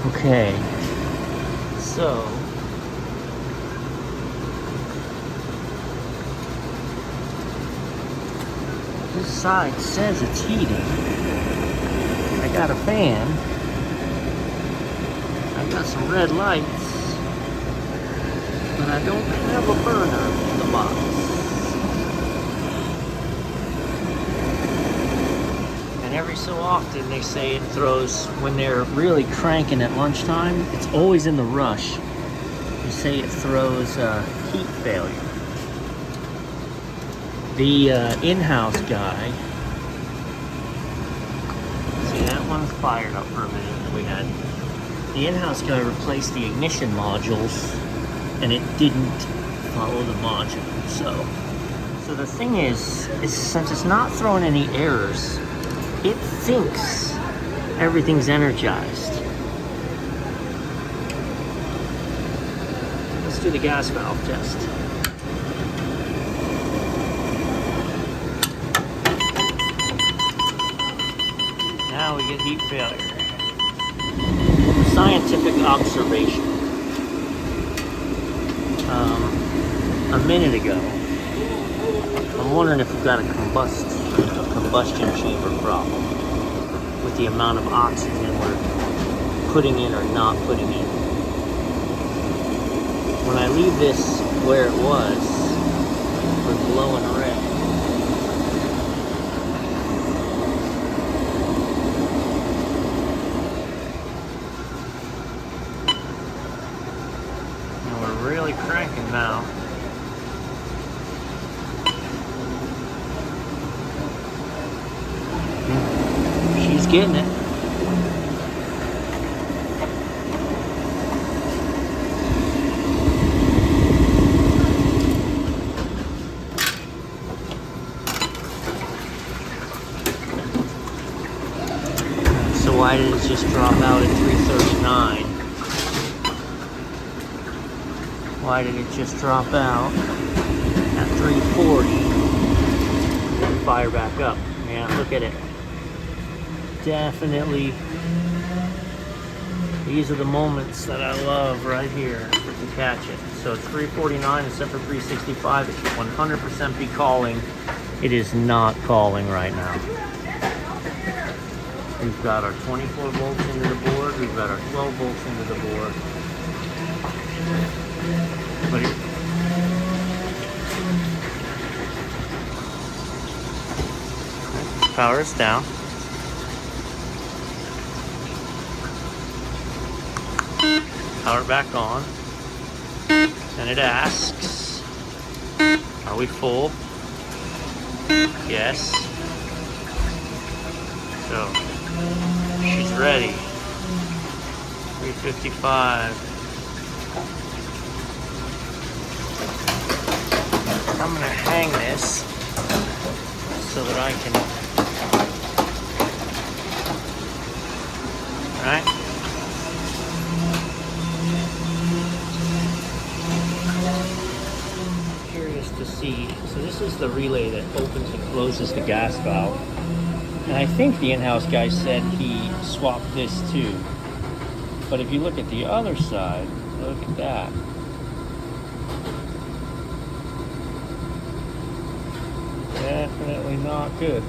Okay, so this side says it's heating. I got a fan. I got some red lights, but I don't have a burner in the box. And every so often they say it throws, when they're really cranking at lunchtime, it's always in the rush. They say it throws heat failure. The in-house guy, see that one's fired up for a minute. We had the in-house guy replaced the ignition modules, and it didn't follow the module. So the thing is since it's not throwing any errors, it thinks everything's energized. Let's do the gas valve test. Now we get heat failure. Scientific observation. A minute ago, I'm wondering if we've got a combustion chamber problem with the amount of oxygen we're putting in or not putting in. When I leave this where it was, we're glowing red. Really cranking now. She's getting it. So why did it just drop out at 339? Why did it just drop out at 340 and fire back up? Yeah, look at it. Definitely, these are the moments that I love right here to catch it. So it's 349 instead for 365. It should 100% be calling. It is not calling right now. We've got our 24 volts into the board. We've got our 12 volts into the board. But power is down. Power back on. And it asks, are we full? Yes. So she's ready. 355. I'm going to hang this so that I can, right? Curious to see. So this is the relay that opens and closes the gas valve. And I think the in-house guy said he swapped this too. But if you look at the other side, look at that. Definitely not good.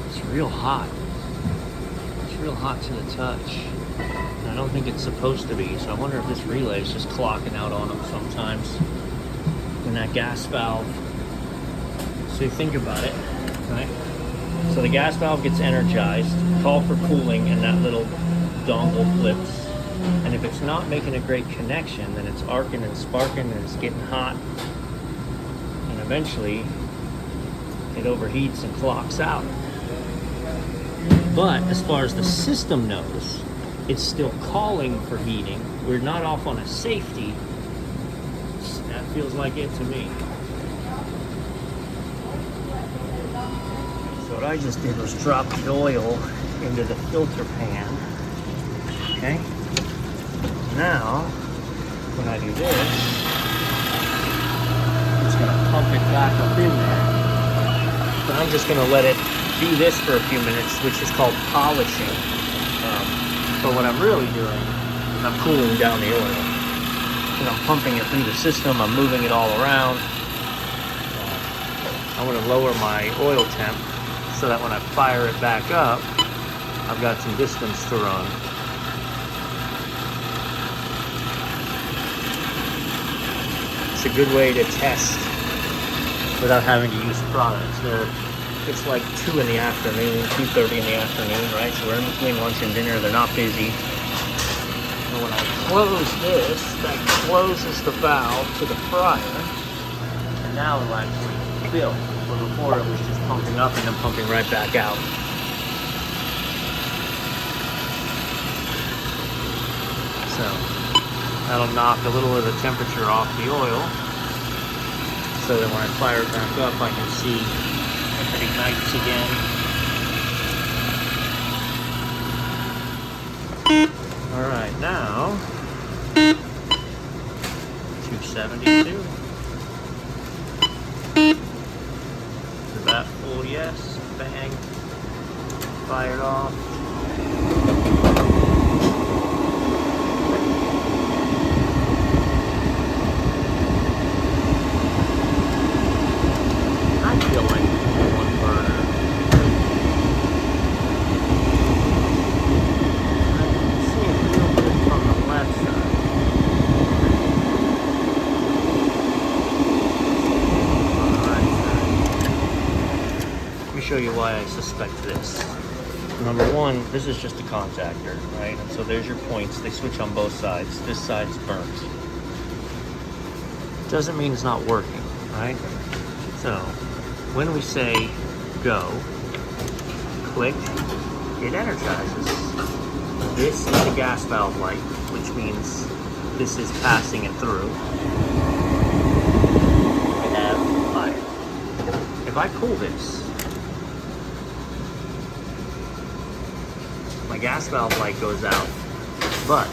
It's real hot. It's real hot to the touch. I don't think it's supposed to be, so I wonder if this relay is just clocking out on them sometimes when that gas valve. So you think about it, right? So the gas valve gets energized, call for cooling, and that little dongle flips. And if it's not making a great connection, then it's arcing and sparking and it's getting hot. And eventually it overheats and clocks out. But as far as the system knows, it's still calling for heating. We're not off on a safety. That feels like it to me. So what I just did was drop the oil into the filter pan. Okay? Now, when I do this, it's going it back up in there. But I'm just gonna let it do this for a few minutes, which is called polishing. But what I'm really doing is I'm cooling down the oil. And I'm pumping it through the system, I'm moving it all around. I want to lower my oil temp so that when I fire it back up, I've got some distance to run. It's a good way to test without having to use products. It's like 2 in the afternoon, 2:30 in the afternoon, right? So we're in between lunch and dinner, they're not busy. And when I close this, that closes the valve to the fryer, and now it'll actually fill. Where before it was just pumping up and then pumping right back out. So that'll knock a little of the temperature off the oil, so that when I fire it back up, I can see if it ignites again. All right, now 272. Is that full? Yes. Bang. Fired off. I feel like one burner. I can see it real good from the left side. On the right side. Let me show you why I suspect this. Number one, this is just a contactor, right? And so there's your points. They switch on both sides. This side's burnt. Doesn't mean it's not working, right? So when we say go, click, it energizes. This is the gas valve light, which means this is passing it through. We have fire. If I cool this, my gas valve light goes out, but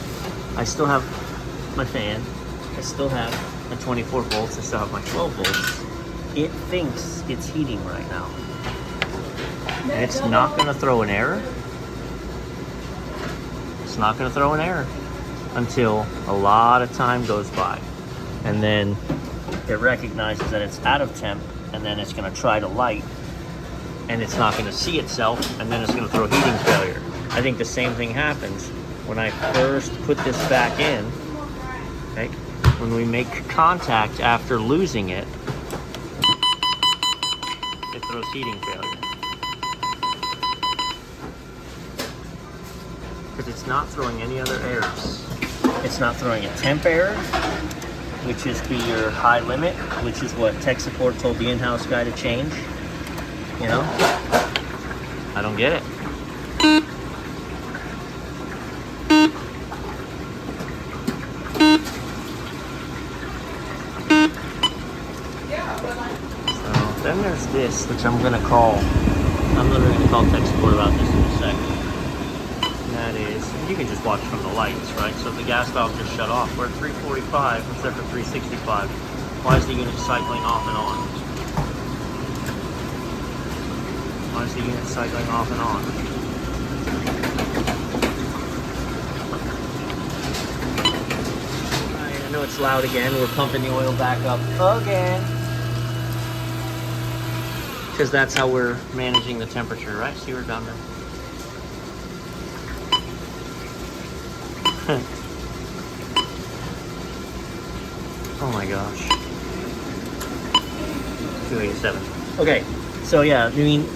I still have my fan, I still have my 24 volts, I still have my 12 volts. It thinks it's heating right now. And it's not gonna throw an error. It's not gonna throw an error until a lot of time goes by. And then it recognizes that it's out of temp, and then it's gonna try to light, and it's not gonna see itself, and then it's gonna throw heating failure. I think the same thing happens when I first put this back in, okay? When we make contact after losing it, it throws heating failure. Because it's not throwing any other errors. It's not throwing a temp error, which is be your high limit, which is what tech support told the in-house guy to change. You know? I don't get it. Then there's this, which I'm literally gonna call tech support about this in a second. And that is, you can just watch from the lights, right? So if the gas valve just shut off, we're at 345 instead of 365. Why is the unit cycling off and on? Why is the unit cycling off and on? Right, I know it's loud again. We're pumping the oil back up again. Because that's how we're managing the temperature, right? See, we're down there. Oh my gosh. 287. Okay, so yeah, I mean,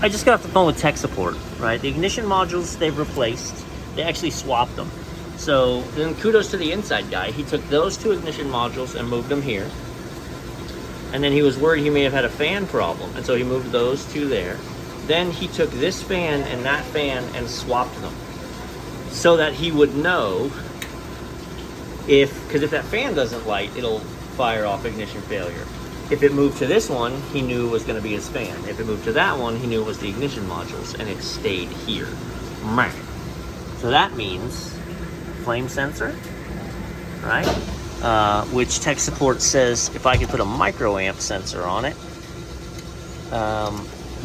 I just got off the phone with tech support, right? The ignition modules they've replaced, they actually swapped them. So then kudos to the inside guy. He took those 2 ignition modules and moved them here. And then he was worried he may have had a fan problem, and so he moved those 2 there. Then he took this fan and that fan and swapped them, so that he would know because if that fan doesn't light, it'll fire off ignition failure. If it moved to this one, he knew it was going to be his fan. If it moved to that one, he knew it was the ignition modules, and it stayed here. So that means flame sensor, right? which tech support says if I could put a microamp sensor on it,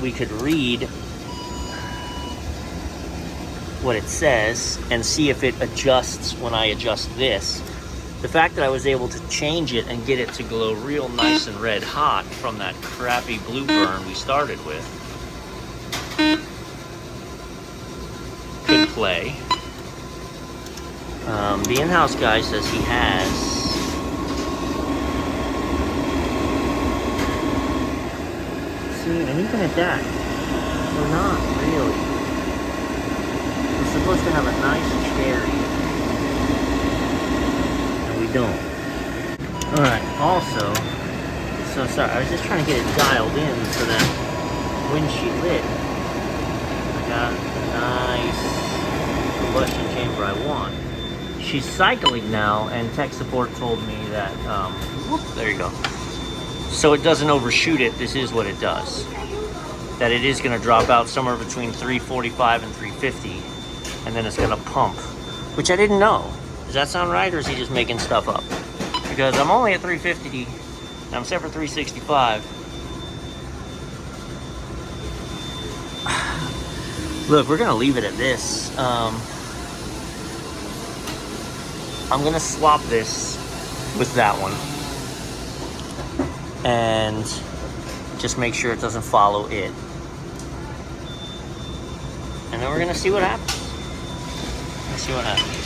we could read what it says and see if it adjusts when I adjust this. The fact that I was able to change it and get it to glow real nice and red hot from that crappy blue burn we started with could play. The in-house guy says he has see, and even at that, we're not really. We're supposed to have a nice cherry, and we don't. Alright, also, so sorry, I was just trying to get it dialed in so that when she lit, I got a nice combustion chamber I want. She's cycling now, and tech support told me that, whoop, there you go. So it doesn't overshoot it, this is what it does. That it is gonna drop out somewhere between 345 and 350, and then it's gonna pump, which I didn't know. Does that sound right, or is he just making stuff up? Because I'm only at 350, and I'm set for 365. Look, we're gonna leave it at this. I'm gonna swap this with that one and just make sure it doesn't follow it. And then we're gonna see what happens. Let's see what happens.